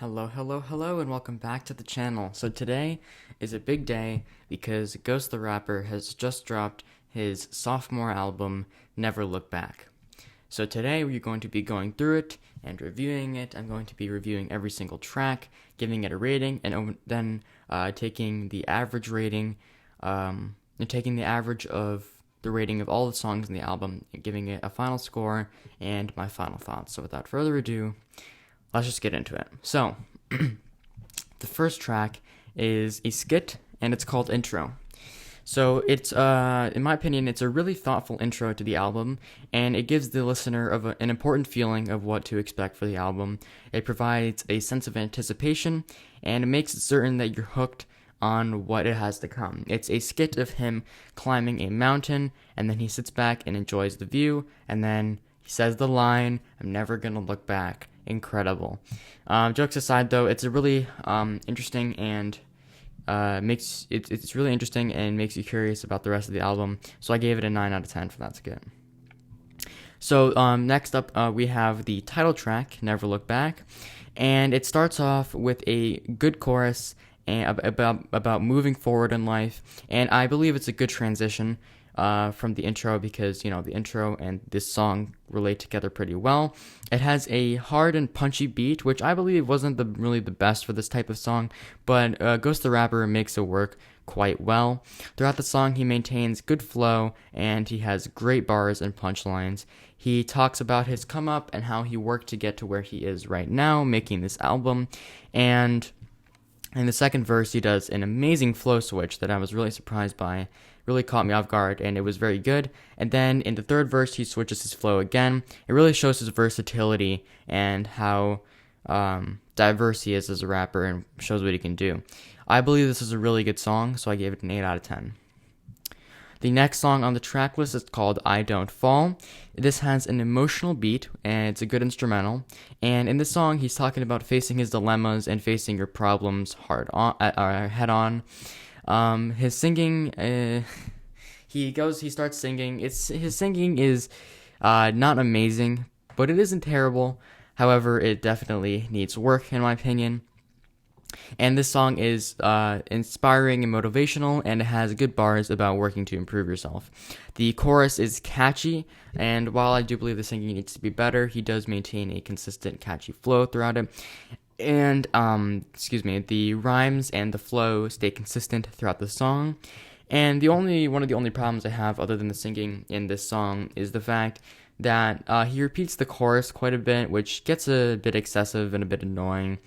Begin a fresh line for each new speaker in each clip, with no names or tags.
Hello, and welcome back to the channel. So today is a big day because Ghost the Rapper has just dropped his sophomore album, Never Look Back. So today we're going to be going through it and reviewing it. I'm going to be reviewing every single track, giving it a rating, and then taking the average rating, and taking the average of the rating of all the songs in the album, and giving it a final score and my final thoughts. So without further ado, let's just get into it. So, the first track is a skit, and it's called Intro. So it's, in my opinion, it's a really thoughtful intro to the album, and it gives the listener an important feeling of what to expect for the album. It provides a sense of anticipation, and it makes it certain that you're hooked on what it has to come. It's a skit of him climbing a mountain, and then he sits back and enjoys the view, and then he says the line, "I'm never gonna look back." Incredible. Jokes aside, though, it's a really interesting and it's really interesting and makes you curious about the rest of the album. So I gave it a 9 out of 10 for that skit. So next up, we have the title track, "Never Look Back," and it starts off with a good chorus and about moving forward in life, and I believe it's a good transition from the intro because, you know, the intro and this song relate together pretty well. It has a hard and punchy beat, which I believe wasn't really the best for this type of song, but Ghost the Rapper makes it work quite well. Throughout the song, he maintains good flow, and he has great bars and punchlines. He talks about his come up and how he worked to get to where he is right now, making this album, and in the second verse, he does an amazing flow switch that I was really surprised by. Really caught me off guard, and it was very good. And then in the third verse, he switches his flow again. It really shows his versatility and how diverse he is as a rapper, and shows what he can do. I believe this is a really good song, so I gave it an 8 out of 10. The next song on the track list is called "I Don't Fall." This has an emotional beat, and it's a good instrumental. And in this song, he's talking about facing his dilemmas and facing your problems head on. His singing, he starts singing. His singing is not amazing, but it isn't terrible. However, it definitely needs work, in my opinion. And this song is inspiring and motivational, and it has good bars about working to improve yourself. The chorus is catchy, and while I do believe the singing needs to be better, he does maintain a consistent, catchy flow throughout it. And, the rhymes and the flow stay consistent throughout the song. And one of the only problems I have, other than the singing in this song, is the fact that he repeats the chorus quite a bit, which gets a bit excessive and a bit annoying.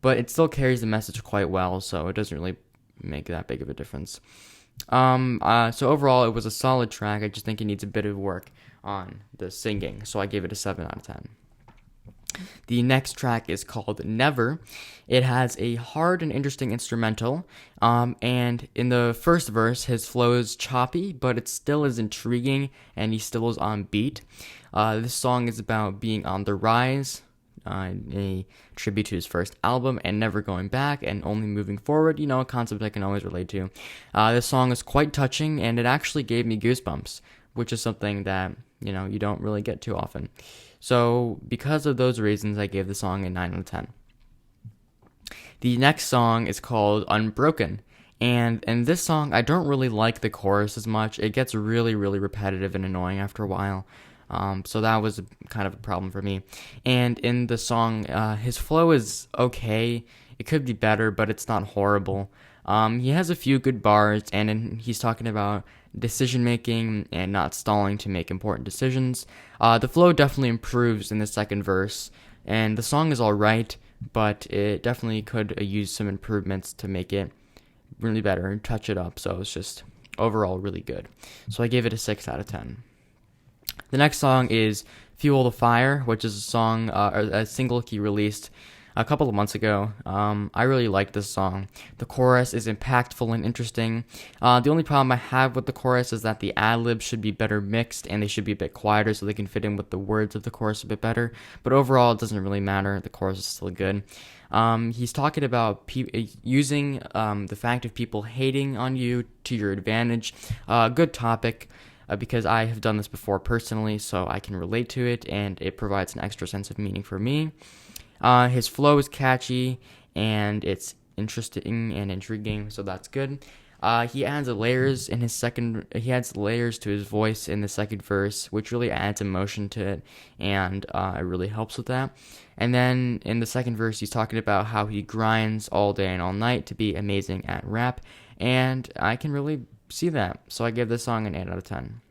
But it still carries the message quite well, so it doesn't really make that big of a difference. So overall, it was a solid track. I just think it needs a bit of work on the singing, so I gave it a 7 out of 10. The next track is called "Never." It has a hard and interesting instrumental, and in the first verse, his flow is choppy, but it still is intriguing, and he still is on beat. This song is about being on the rise, a tribute to his first album, and never going back and only moving forward, a concept I can always relate to. This song is quite touching, and it actually gave me goosebumps, which is something that, you don't really get too often. So because of those reasons, I gave the song a 9 out of 10. The next song is called "Unbroken." And in this song, I don't really like the chorus as much. It gets really, really repetitive and annoying after a while. So that was kind of a problem for me. And in the song, his flow is okay. It could be better, but it's not horrible. He has a few good bars, and he's talking about decision making and not stalling to make important decisions. The flow definitely improves in the second verse, and the song is alright, but it definitely could use some improvements to make it really better and touch it up. So it's just overall really good. So I gave it a 6 out of 10. The next song is "Fuel the Fire," which is a song, a single he released a couple of months ago. I really like this song. The chorus is impactful and interesting. The only problem I have with the chorus is that the ad-libs should be better mixed, and they should be a bit quieter so they can fit in with the words of the chorus a bit better. But overall, it doesn't really matter. The chorus is still good. He's talking about using the fact of people hating on you to your advantage. Good topic. Because I have done this before personally, so I can relate to it, and it provides an extra sense of meaning for me. His flow is catchy and it's interesting and intriguing, so that's good. He adds layers in his second. He adds layers to his voice in the second verse, which really adds emotion to it, and it really helps with that. And then in the second verse, he's talking about how he grinds all day and all night to be amazing at rap, and I can really see that. So I give this song an 8 out of 10.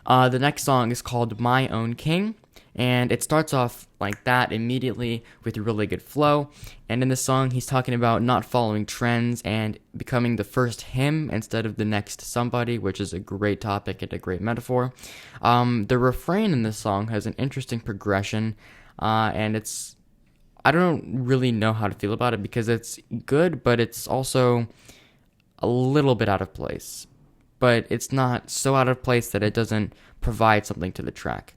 The next song is called My Own King, and it starts off like that immediately with a really good flow. And in the song, he's talking about not following trends and becoming the first him instead of the next somebody, which is a great topic and a great metaphor. The refrain in this song has an interesting progression, and I don't really know how to feel about it because it's good, but it's also a little bit out of place. But it's not so out of place that it doesn't provide something to the track.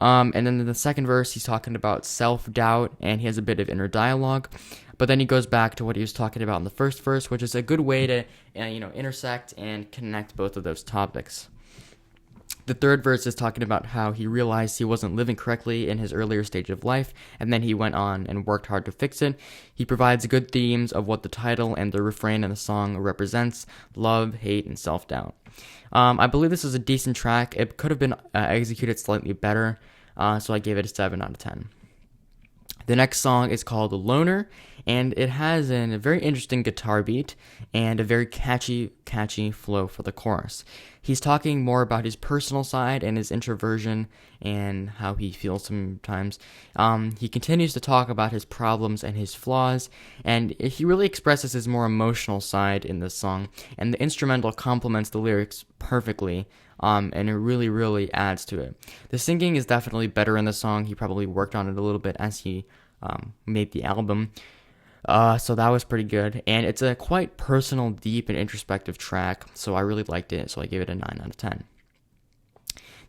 And then in the second verse, he's talking about self-doubt, and he has a bit of inner dialogue. But then he goes back to what he was talking about in the first verse, which is a good way to, intersect and connect both of those topics. The third verse is talking about how he realized he wasn't living correctly in his earlier stage of life, and then he went on and worked hard to fix it. He provides good themes of what the title and the refrain in the song represents: love, hate, and self-doubt. I believe this is a decent track. It could have been executed slightly better, so I gave it a 7 out of 10. The next song is called Loner, and it has a very interesting guitar beat and a very catchy flow for the chorus. He's talking more about his personal side and his introversion and how he feels sometimes. He continues to talk about his problems and his flaws, and he really expresses his more emotional side in this song, and the instrumental complements the lyrics perfectly. And it really, really adds to it. The singing is definitely better in the song. He probably worked on it a little bit as he made the album. So that was pretty good. And it's a quite personal, deep, and introspective track. So I really liked it. So I gave it a 9 out of 10.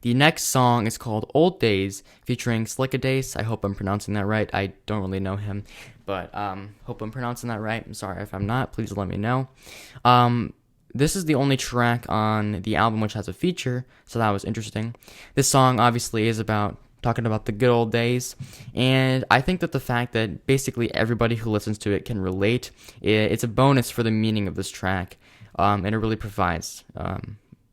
The next song is called Old Days, featuring Slickadace. I hope I'm pronouncing that right. I don't really know him, but hope I'm pronouncing that right. I'm sorry if I'm not. Please let me know. This is the only track on the album which has a feature, so that was interesting. This song obviously is about talking about the good old days, and I think that the fact that basically everybody who listens to it can relate, it's a bonus for the meaning of this track, and it really provides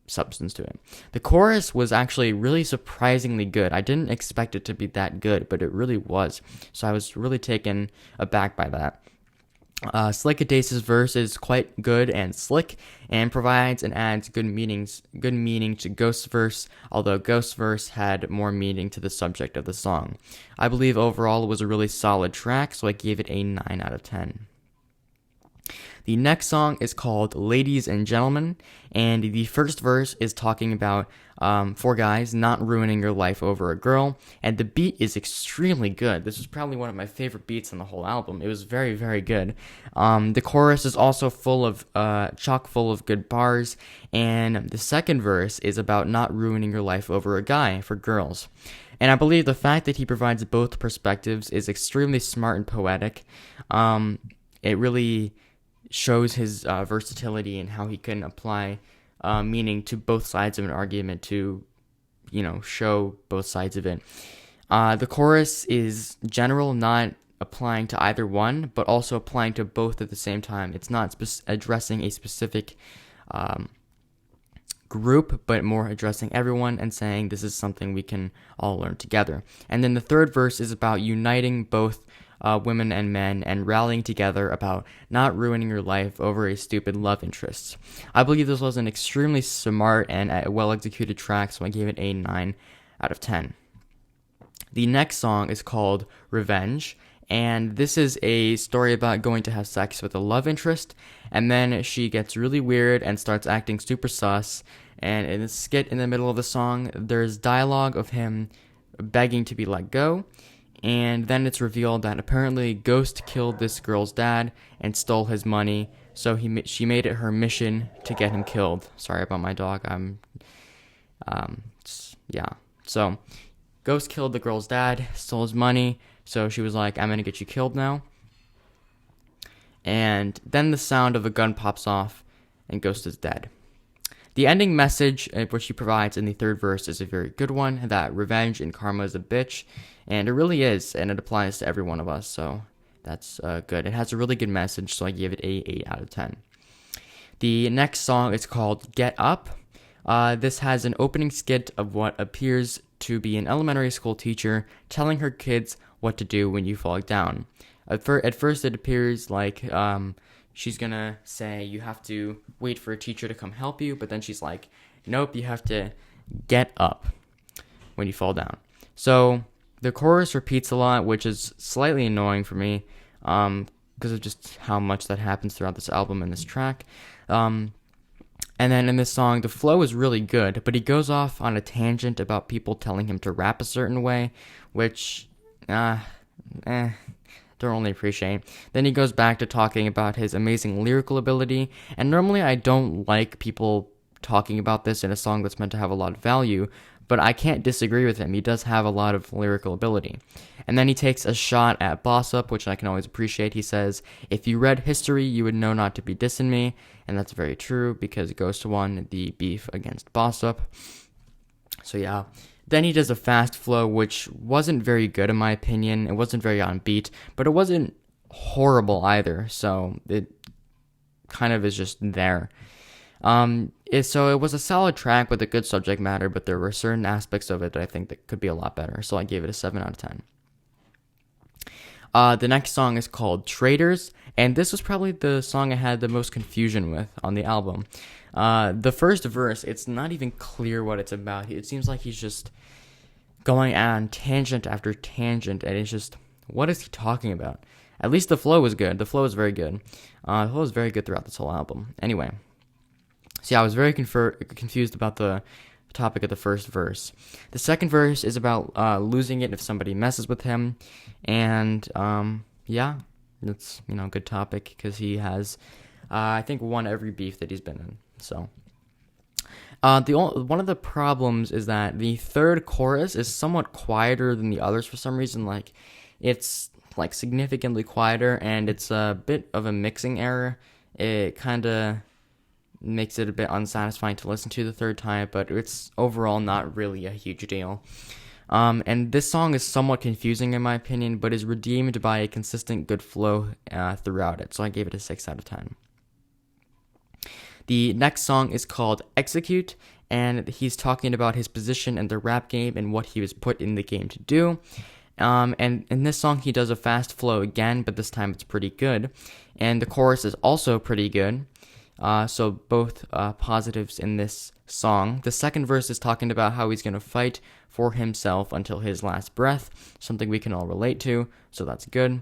substance to it. The chorus was actually really surprisingly good. I didn't expect it to be that good, but it really was, so I was really taken aback by that. Slickadace's verse is quite good and slick, and provides and adds good meaning to Ghost's verse, although Ghost's verse had more meaning to the subject of the song. I believe overall it was a really solid track, so I gave it a 9 out of 10. The next song is called Ladies and Gentlemen, and the first verse is talking about 4 guys not ruining your life over a girl, and the beat is extremely good. This is probably one of my favorite beats on the whole album. It was very, very good. The chorus is also chock full of good bars, and the second verse is about not ruining your life over a guy for girls. And I believe the fact that he provides both perspectives is extremely smart and poetic. It really shows his versatility and how he can apply meaning to both sides of an argument to, show both sides of it. The chorus is general, not applying to either one, but also applying to both at the same time. It's not addressing a specific group, but more addressing everyone and saying this is something we can all learn together. And then the third verse is about uniting both women and men and rallying together about not ruining your life over a stupid love interest. I believe this was an extremely smart and well-executed track, so I gave it a 9 out of 10. The next song is called Revenge, and this is a story about going to have sex with a love interest, and then she gets really weird and starts acting super sus, and in a skit in the middle of the song, there's dialogue of him begging to be let go, and then it's revealed that apparently Ghost killed this girl's dad and stole his money, so she made it her mission to get him killed. Sorry about my dog. So Ghost killed the girl's dad, stole his money, so she was like, I'm gonna get you killed now. And then the sound of a gun pops off, and Ghost is dead. The ending message which he provides in the third verse is a very good one, that revenge and karma is a bitch, and it really is, and it applies to every one of us, so that's good. It has a really good message, so I give it a 8 out of 10. The next song is called Get Up. This has an opening skit of what appears to be an elementary school teacher telling her kids what to do when you fall down. At first it appears like she's gonna say you have to wait for a teacher to come help you, but then she's like, nope, you have to get up when you fall down. So the chorus repeats a lot, which is slightly annoying for me because of just how much that happens throughout this album and this track. And then in this song, the flow is really good, but he goes off on a tangent about people telling him to rap a certain way, which, don't really appreciate. Then he goes back to talking about his amazing lyrical ability, and normally I don't like people talking about this in a song that's meant to have a lot of value, but I can't disagree with him. He does have a lot of lyrical ability. And then he takes a shot at Boss Up, which I can always appreciate. He says, if you read history, you would know not to be dissing me. And that's very true because Ghost won the beef against Boss Up. So yeah. Then he does a fast flow, which wasn't very good in my opinion. It wasn't very on beat, but it wasn't horrible either. So it kind of is just there. So it was a solid track with a good subject matter, but there were certain aspects of it that I think that could be a lot better. So I gave it a 7 out of 10. The next song is called Traitors, and this was probably the song I had the most confusion with on the album. The first verse, it's not even clear what it's about. It seems like he's just going on tangent after tangent, and it's just, what is he talking about? At least the flow was good. The flow was very good. The flow was very good throughout this whole album. Anyway, so yeah, I was very confused about the topic of the first verse. The second verse is about losing it if somebody messes with him, and yeah, it's a good topic because he has I think won every beef that he's been in. So one of the problems is that the third chorus is somewhat quieter than the others for some reason. Like it's like significantly quieter, and it's a bit of a mixing error. It kind of makes it a bit unsatisfying to listen to the third time, but it's overall not really a huge deal. And this song is somewhat confusing in my opinion, but is redeemed by a consistent good flow throughout it, so I gave it a 6 out of 10. The next song is called Execute, and he's talking about his position in the rap game and what he was put in the game to do. And in this song, he does a fast flow again, but this time it's pretty good. And the chorus is also pretty good. So both positives in this song. The second verse is talking about how he's going to fight for himself until his last breath, something we can all relate to, so that's good.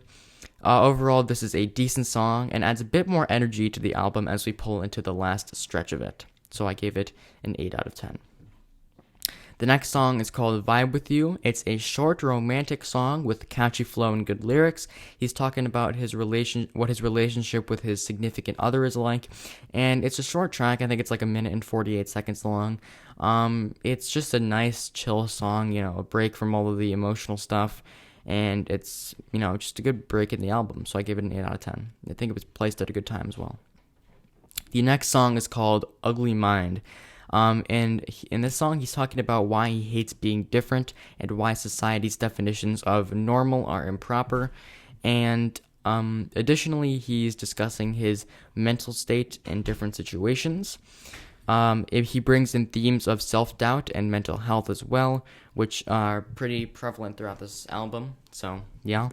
Overall, this is a decent song and adds a bit more energy to the album as we pull into the last stretch of it. So I gave it an 8 out of 10. The next song is called Vibe With You. It's a short romantic song with catchy flow and good lyrics. He's talking about what his relationship with his significant other is like, and it's a short track. I think it's like 1 minute and 48 seconds long. It's just a nice chill song, a break from all of the emotional stuff, and it's just a good break in the album. So I give it an 8 out of 10. I think it was placed at a good time as well. The next song is called Ugly Mind. And in this song, he's talking about why he hates being different and why society's definitions of normal are improper. And additionally, he's discussing his mental state in different situations. He brings in themes of self-doubt and mental health as well, which are pretty prevalent throughout this album. So, yeah.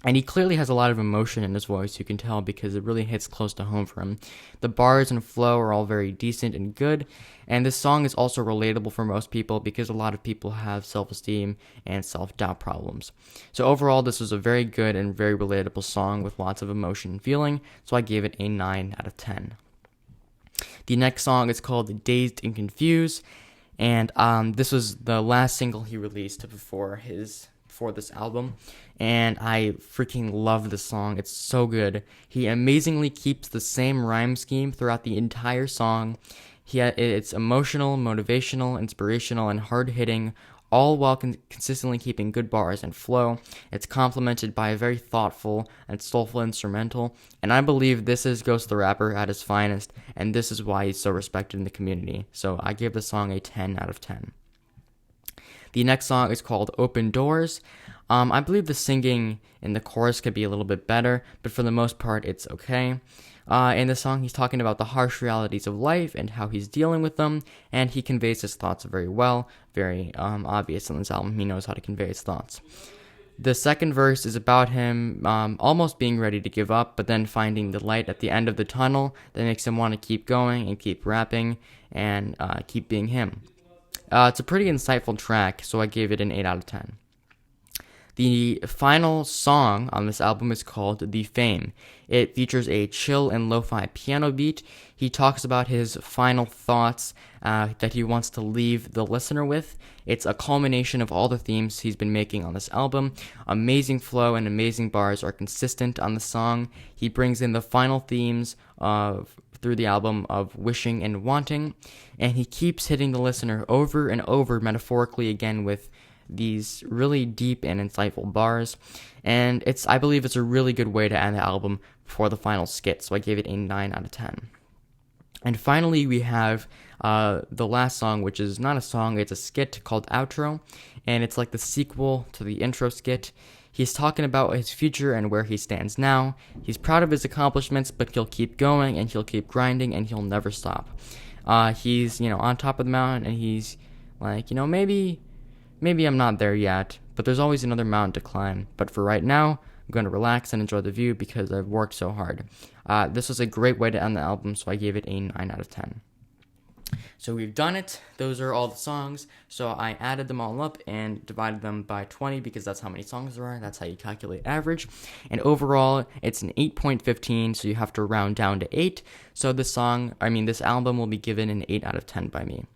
And he clearly has a lot of emotion in his voice, you can tell, because it really hits close to home for him. The bars and flow are all very decent and good, and this song is also relatable for most people because a lot of people have self-esteem and self-doubt problems. So overall, this was a very good and very relatable song with lots of emotion and feeling, so I gave it a 9 out of 10. The next song is called Dazed and Confused, and this was the last single he released before this album, and I freaking love this song. It's so good. He amazingly keeps the same rhyme scheme throughout the entire song. It's emotional, motivational, inspirational, and hard-hitting all while consistently keeping good bars and flow. It's complemented by a very thoughtful and soulful instrumental, and I believe this is Ghost the Rapper at his finest, and this is why he's so respected in the community. So I give the song a 10 out of 10. The next song is called Open Doors. I believe the singing in the chorus could be a little bit better, but for the most part, it's okay. In the song, he's talking about the harsh realities of life and how he's dealing with them, and he conveys his thoughts very well, very obvious in this album. He knows how to convey his thoughts. The second verse is about him almost being ready to give up, but then finding the light at the end of the tunnel that makes him want to keep going and keep rapping and keep being him. It's a pretty insightful track, so I gave it an 8 out of 10. The final song on this album is called The Fame. It features a chill and lo-fi piano beat. He talks about his final thoughts that he wants to leave the listener with. It's a culmination of all the themes he's been making on this album. Amazing flow and amazing bars are consistent on the song. He brings in the final themes through the album of wishing and wanting, and he keeps hitting the listener over and over metaphorically again with these really deep and insightful bars, and I believe it's a really good way to end the album before the final skit, so I gave it a 9 out of 10. And finally, we have the last song, which is not a song, it's a skit called Outro, and it's like the sequel to the intro skit. He's talking about his future and where he stands now. He's proud of his accomplishments, but he'll keep going, and he'll keep grinding, and he'll never stop. He's, on top of the mountain, and he's like, maybe I'm not there yet, but there's always another mountain to climb. But for right now, I'm going to relax and enjoy the view because I've worked so hard. This was a great way to end the album, so I gave it a 9 out of 10. So we've done it. Those are all the songs. So I added them all up and divided them by 20 because that's how many songs there are. That's how you calculate average. And overall, it's an 8.15, so you have to round down to 8. So this album will be given an 8 out of 10 by me.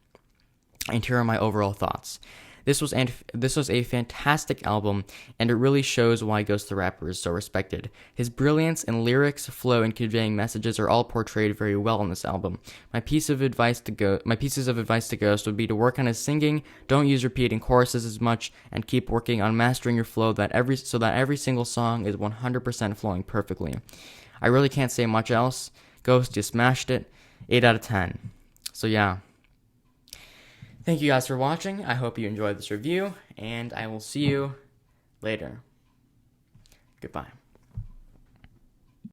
And here are my overall thoughts. This was a fantastic album, and it really shows why Ghost the Rapper is so respected. His brilliance in lyrics, flow, and conveying messages are all portrayed very well in this album. My pieces of advice to Ghost would be to work on his singing, don't use repeating choruses as much, and keep working on mastering your flow so that every single song is 100% flowing perfectly. I really can't say much else. Ghost, you smashed it. 8 out of 10. So yeah. Thank you guys for watching. I hope you enjoyed this review, and I will see you later. Goodbye.